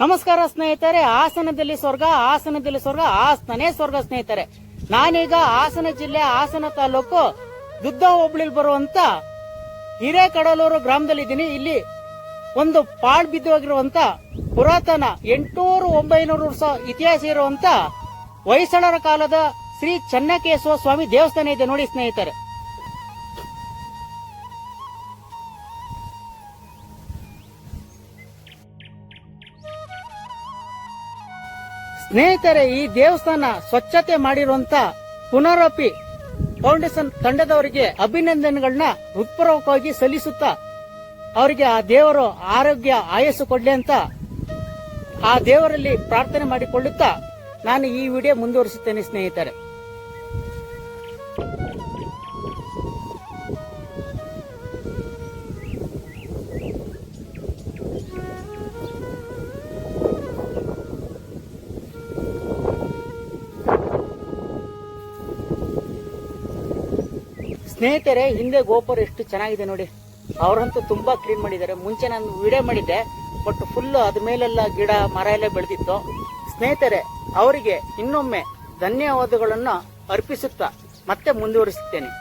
ನಮಸ್ಕಾರ ಸ್ನೇಹಿತರೆ. ಹಾಸನದಲ್ಲಿ ಸ್ವರ್ಗ, ಹಾಸನದಲ್ಲಿ ಸ್ವರ್ಗ, ಹಾಸನೇ ಸ್ವರ್ಗ ಸ್ನೇಹಿತರೆ. ನಾನೀಗ ಹಾಸನ ಜಿಲ್ಲೆ ಹಾಸನ ತಾಲೂಕು ದುದ್ದ ಹೋಬಳಿಲಿ ಬರುವಂತ ಹಿರೇಕಡಲೂರು ಗ್ರಾಮದಲ್ಲಿದ್ದೀನಿ. ಇಲ್ಲಿ ಒಂದು ಪಾಳ್ ಬಿದ್ದೋಗಿರುವಂತ ಪುರಾತನ 800-900 ವರ್ಷ ಇತಿಹಾಸ ಇರುವಂತ ಹೊಯ್ಸಳರ ಕಾಲದ ಶ್ರೀ ಚೆನ್ನಕೇಶವ ಸ್ವಾಮಿ ದೇವಸ್ಥಾನ ಇದೆ ನೋಡಿ ಸ್ನೇಹಿತರೆ. ಸ್ನೇಹಿತರೆ, ಈ ದೇವಸ್ಥಾನ ಸ್ವಚ್ಛತೆ ಮಾಡಿರುವಂತ ಪುನರಪಿ ಫೌಂಡೇಶನ್ ತಂಡದವರಿಗೆ ಅಭಿನಂದನೆಗಳನ್ನ ಹೃತ್ಪೂರ್ವಕವಾಗಿ ಸಲ್ಲಿಸುತ್ತಾ ಅವರಿಗೆ ಆ ದೇವರು ಆರೋಗ್ಯ ಆಯಸ್ಸು ಕೊಡ್ಲಿ ಅಂತ ಆ ದೇವರಲ್ಲಿ ಪ್ರಾರ್ಥನೆ ಮಾಡಿಕೊಳ್ಳುತ್ತಾ ನಾನು ಈ ವಿಡಿಯೋ ಮುಂದುವರಿಸುತ್ತೇನೆ ಸ್ನೇಹಿತರೆ. ಸ್ನೇಹಿತರೆ, ಹಿಂದೆ ಗೋಪುರ ಎಷ್ಟು ಚೆನ್ನಾಗಿದೆ ನೋಡಿ. ಅವರಂತೂ ತುಂಬಾ ಕ್ಲೀನ್ ಮಾಡಿದ್ದಾರೆ. ಮುಂಚೆ ನಾನು ವಿಡಿಯೋ ಮಾಡಿದ್ದೆ, ಬಟ್ ಫುಲ್ ಅದ್ರ ಮೇಲೆಲ್ಲ ಗಿಡ ಮರ ಎಲ್ಲ ಬೆಳೆದಿತ್ತು. ಸ್ನೇಹಿತರೆ, ಅವರಿಗೆ ಇನ್ನೊಮ್ಮೆ ಧನ್ಯವಾದಗಳನ್ನು ಅರ್ಪಿಸುತ್ತಾ ಮತ್ತೆ ಮುಂದುವರಿಸುತ್ತೇನೆ.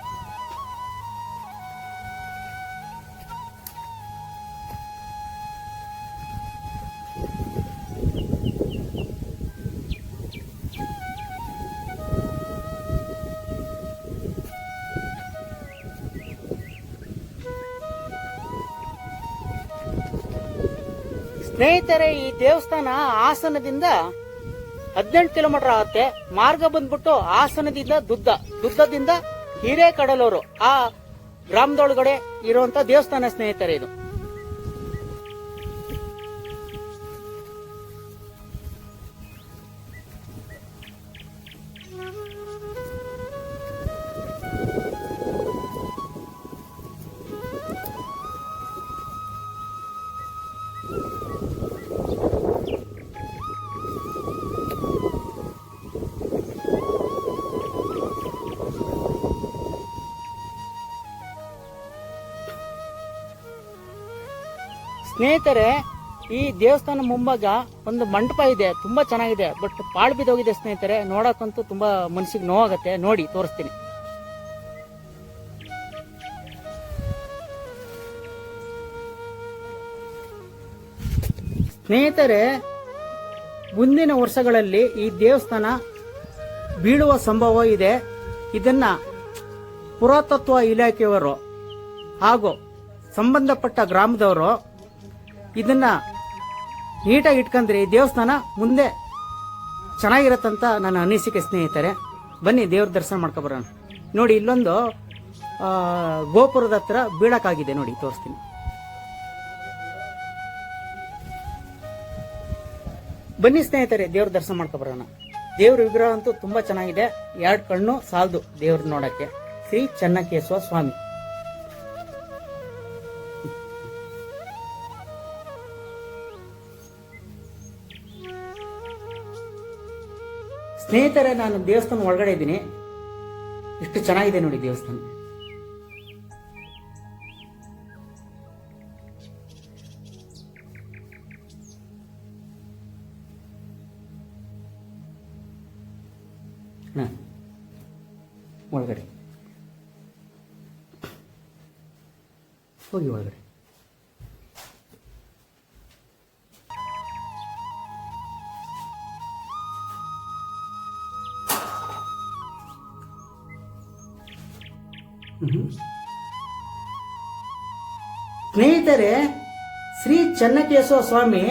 ಸ್ನೇಹಿತರೆ, ಈ ದೇವಸ್ಥಾನ ಹಾಸನದಿಂದ 18 ಕಿಲೋಮೀಟರ್ ಆಗುತ್ತೆ. ಮಾರ್ಗ ಬಂದ್ಬಿಟ್ಟು ಹಾಸನದಿಂದ ದುದ್ದದಿಂದ ಹಿರೇಕಡಲೂರು ಆ ಗ್ರಾಮದೊಳಗಡೆ ಇರುವಂತ ದೇವಸ್ಥಾನ ಸ್ನೇಹಿತರೆ ಇದು. ಸ್ನೇಹಿತರೆ, ಈ ದೇವಸ್ಥಾನ ಮುಂಭಾಗ ಒಂದು ಮಂಟಪ ಇದೆ, ತುಂಬಾ ಚೆನ್ನಾಗಿದೆ. ಬಟ್ ಪಾಳು ಬಿದ್ದೋಗಿದೆ ಸ್ನೇಹಿತರೆ. ನೋಡಕ್ಕಂತೂ ತುಂಬಾ ಮನಸ್ಸಿಗೆ ನೋವಾಗತ್ತೆ. ನೋಡಿ ತೋರಿಸ್ತೀನಿ. ಸ್ನೇಹಿತರೆ, ಮುಂದಿನ ವರ್ಷಗಳಲ್ಲಿ ಈ ದೇವಸ್ಥಾನ ಬೀಳುವ ಸಂಭವ ಇದೆ. ಇದನ್ನ ಪುರಾತತ್ವ ಇಲಾಖೆಯವರು ಹಾಗೂ ಸಂಬಂಧಪಟ್ಟ ಗ್ರಾಮದವರು ಇದನ್ನ ನೀಟಾಗಿ ಇಟ್ಕೊಂಡ್ರೆ ಈ ದೇವಸ್ಥಾನ ಮುಂದೆ ಚೆನ್ನಾಗಿರತ್ತಂತ ನನ್ನ ಅನಿಸಿಕೆ ಸ್ನೇಹಿತರೆ. ಬನ್ನಿ ದೇವ್ರ ದರ್ಶನ ಮಾಡ್ಕೊಬರೋಣ. ನೋಡಿ, ಇಲ್ಲೊಂದು ಗೋಪುರದ ಹತ್ರ ಬೀಳಕ್ಕಾಗಿದೆ ನೋಡಿ, ತೋರಿಸ್ತೀನಿ. ಬನ್ನಿ ಸ್ನೇಹಿತರೆ, ದೇವ್ರ ದರ್ಶನ ಮಾಡ್ಕೊಬರೋಣ. ದೇವ್ರ ವಿಗ್ರಹ ಅಂತೂ ತುಂಬಾ ಚೆನ್ನಾಗಿದೆ. 2 ಕಣ್ಣು ಸಾಲದು ದೇವ್ರ ನೋಡಕ್ಕೆ. ಶ್ರೀ ಚೆನ್ನಕೇಶವ ಸ್ವಾಮಿ. ಸ್ನೇಹಿತರೆ, ನಾನು ದೇವಸ್ಥಾನ ಒಳಗಡೆ ಇದ್ದೀನಿ. ಎಷ್ಟು ಚೆನ್ನಾಗಿದೆ ನೋಡಿ ದೇವಸ್ಥಾನ. ಒಳಗಡೆ ಹೋಗಿ ಒಳಗಡೆ. ಸ್ನೇಹಿತರೆ, ಶ್ರೀ ಚೆನ್ನಕೇಶವ ಸ್ವಾಮಿ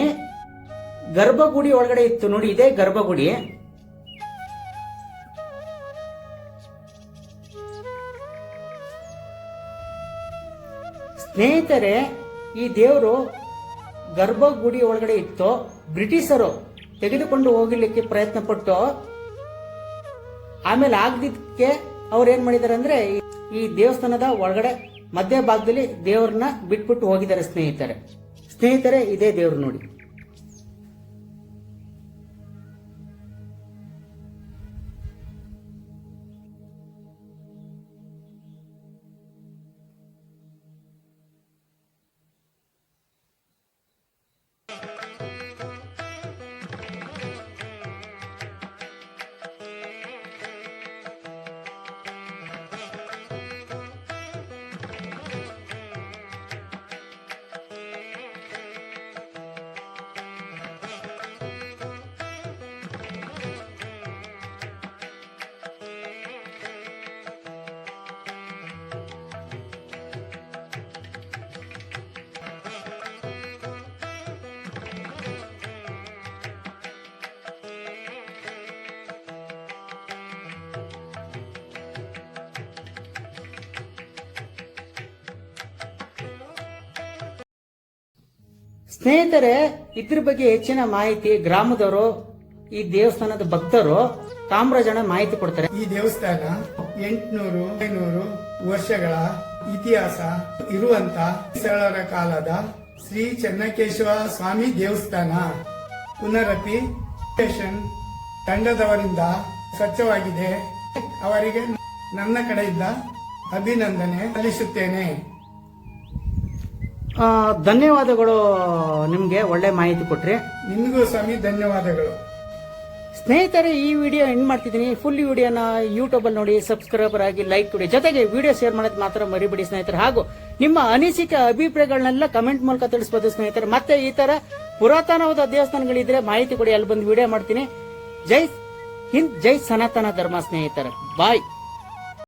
ಗರ್ಭಗುಡಿ ಒಳಗಡೆ ಇತ್ತು ನೋಡಿ. ಇದೇ ಗರ್ಭಗುಡಿ. ಸ್ನೇಹಿತರೆ, ಈ ದೇವರು ಗರ್ಭಗುಡಿ ಒಳಗಡೆ ಇತ್ತು. ಬ್ರಿಟಿಷರು ತೆಗೆದುಕೊಂಡು ಹೋಗಲಿಕ್ಕೆ ಪ್ರಯತ್ನ ಪಟ್ಟು ಆಮೇಲೆ ಆಗದಿದ್ದಕ್ಕೆ ಅವ್ರು ಏನ್ ಮಾಡಿದ್ದಾರೆ ಅಂದ್ರೆ ಈ ದೇವಸ್ಥಾನದ ಒಳಗಡೆ ಮಧ್ಯ ಭಾಗದಲ್ಲಿ ದೇವರನ್ನ ಬಿಟ್ಬಿಟ್ಟು ಹೋಗಿದ್ದಾರೆ ಸ್ನೇಹಿತರೆ. ಇದೇ ದೇವ್ರು ನೋಡಿ. ಸ್ನೇಹಿತರೆ, ಇದ್ರ ಬಗ್ಗೆ ಹೆಚ್ಚಿನ ಮಾಹಿತಿ ಗ್ರಾಮದವರು, ಈ ದೇವಸ್ಥಾನದ ಭಕ್ತರು ಕಾಮರಾಜಣ್ಣ ಮಾಹಿತಿ ಕೊಡ್ತಾರೆ. ಈ ದೇವಸ್ಥಾನ 800-900 ವರ್ಷಗಳ ಇತಿಹಾಸ ಇರುವಂತ ಹೊಯ್ಸಳರ ಕಾಲದ ಶ್ರೀ ಚೆನ್ನಕೇಶವ ಸ್ವಾಮಿ ದೇವಸ್ಥಾನ. ಪುನರಪಿ ತಂಡದವರಿಂದ ಸ್ವಚ್ಛವಾಗಿದೆ. ಅವರಿಗೆ ನನ್ನ ಕಡೆಯಿಂದ ಅಭಿನಂದನೆ ಸಲ್ಲಿಸುತ್ತೇನೆ. ಧನ್ಯವಾದಗಳು. ನಿಮ್ಗೆ ಒಳ್ಳೆ ಮಾಹಿತಿ ಕೊಟ್ರಿ. ನಿಮಗೂ ಸ್ವಾಮಿ ಧನ್ಯವಾದಗಳು. ಸ್ನೇಹಿತರೆ, ಈ ವಿಡಿಯೋ ಎಂಡ್ ಮಾಡ್ತಿದ್ದೀನಿ. ಫುಲ್ ವಿಡಿಯೋನ ಯೂಟ್ಯೂಬ್ ಅಲ್ಲಿ ನೋಡಿ, ಸಬ್ಸ್ಕ್ರೈಬರ್ ಆಗಿ, ಲೈಕ್ ಕೊಡಿ. ಜೊತೆಗೆ ವಿಡಿಯೋ ಶೇರ್ ಮಾಡೋದು ಮಾತ್ರ ಮರಿಬಿಡಿ ಸ್ನೇಹಿತರೆ. ಹಾಗೂ ನಿಮ್ಮ ಅನಿಸಿಕೆ ಅಭಿಪ್ರಾಯಗಳನ್ನೆಲ್ಲ ಕಮೆಂಟ್ ಮೂಲಕ ತಿಳಿಸಬಹುದು ಸ್ನೇಹಿತರೆ. ಮತ್ತೆ ಈ ತರ ಪುರಾತನವಾದ ದೇವಸ್ಥಾನಗಳಿದ್ರೆ ಮಾಹಿತಿ ಕೊಡಿ, ಅಲ್ಲಿ ಬಂದು ವಿಡಿಯೋ ಮಾಡ್ತೀನಿ. ಜೈ ಹಿಂದ್, ಜೈ ಸನಾತನ ಧರ್ಮ ಸ್ನೇಹಿತರೆ. ಬಾಯ್.